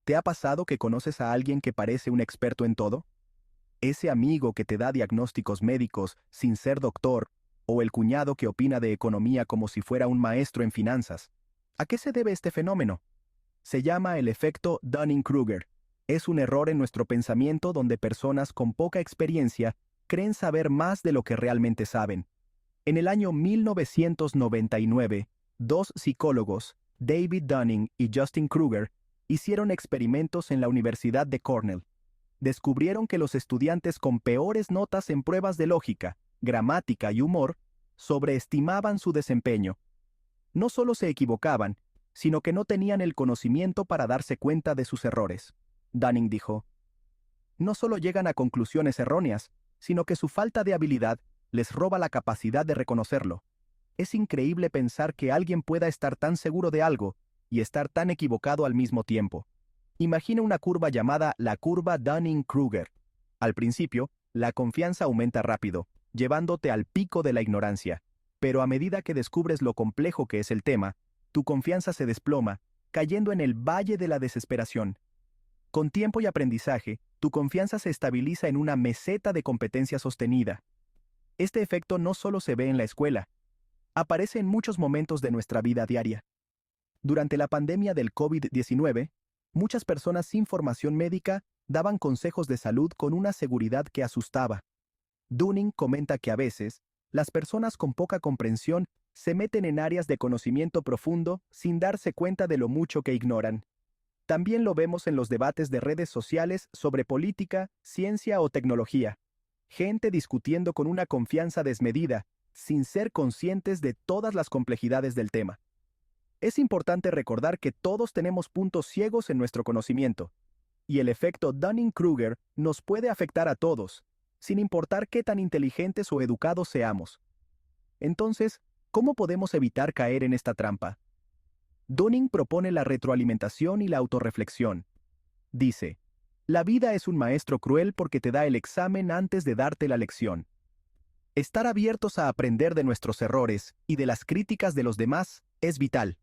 ¿Te ha pasado que conoces a alguien que parece un experto en todo? Ese amigo que te da diagnósticos médicos sin ser doctor, o el cuñado que opina de economía como si fuera un maestro en finanzas. ¿A qué se debe este fenómeno? Se llama el efecto Dunning-Kruger. Es un error en nuestro pensamiento donde personas con poca experiencia creen saber más de lo que realmente saben. En el año 1999, dos psicólogos, David Dunning y Justin Kruger, hicieron experimentos en la Universidad de Cornell. Descubrieron que los estudiantes con peores notas en pruebas de lógica, gramática y humor sobreestimaban su desempeño. No solo se equivocaban, sino que no tenían el conocimiento para darse cuenta de sus errores. Dunning dijo, no solo llegan a conclusiones erróneas, sino que su falta de habilidad les roba la capacidad de reconocerlo. Es increíble pensar que alguien pueda estar tan seguro de algo y estar tan equivocado al mismo tiempo. Imagina una curva llamada la curva Dunning-Kruger. Al principio, la confianza aumenta rápido, llevándote al pico de la ignorancia. Pero a medida que descubres lo complejo que es el tema, tu confianza se desploma, cayendo en el valle de la desesperación. Con tiempo y aprendizaje, tu confianza se estabiliza en una meseta de competencia sostenida. Este efecto no solo se ve en la escuela, aparece en muchos momentos de nuestra vida diaria. Durante la pandemia del COVID-19, muchas personas sin formación médica daban consejos de salud con una seguridad que asustaba. Dunning comenta que a veces, las personas con poca comprensión se meten en áreas de conocimiento profundo sin darse cuenta de lo mucho que ignoran. También lo vemos en los debates de redes sociales sobre política, ciencia o tecnología. Gente discutiendo con una confianza desmedida, sin ser conscientes de todas las complejidades del tema. Es importante recordar que todos tenemos puntos ciegos en nuestro conocimiento, y el efecto Dunning-Kruger nos puede afectar a todos, sin importar qué tan inteligentes o educados seamos. Entonces, ¿cómo podemos evitar caer en esta trampa? Dunning propone la retroalimentación y la autorreflexión. Dice, la vida es un maestro cruel porque te da el examen antes de darte la lección. Estar abiertos a aprender de nuestros errores y de las críticas de los demás es vital.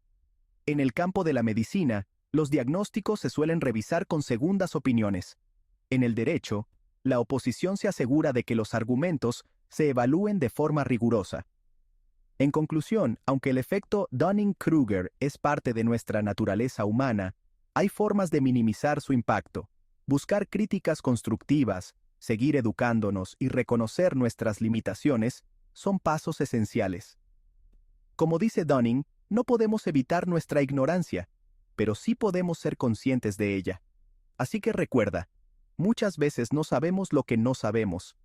En el campo de la medicina, los diagnósticos se suelen revisar con segundas opiniones. En el derecho, la oposición se asegura de que los argumentos se evalúen de forma rigurosa. En conclusión, aunque el efecto Dunning-Kruger es parte de nuestra naturaleza humana, hay formas de minimizar su impacto. Buscar críticas constructivas, seguir educándonos y reconocer nuestras limitaciones son pasos esenciales. Como dice Dunning, no podemos evitar nuestra ignorancia, pero sí podemos ser conscientes de ella. Así que recuerda, muchas veces no sabemos lo que no sabemos.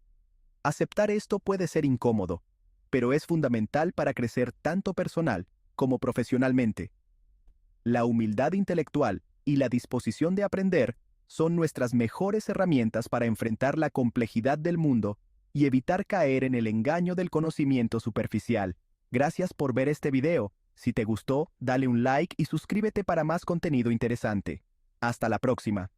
Aceptar esto puede ser incómodo, pero es fundamental para crecer tanto personal como profesionalmente. La humildad intelectual y la disposición de aprender son nuestras mejores herramientas para enfrentar la complejidad del mundo y evitar caer en el engaño del conocimiento superficial. Gracias por ver este video. Si te gustó, dale un like y suscríbete para más contenido interesante. Hasta la próxima.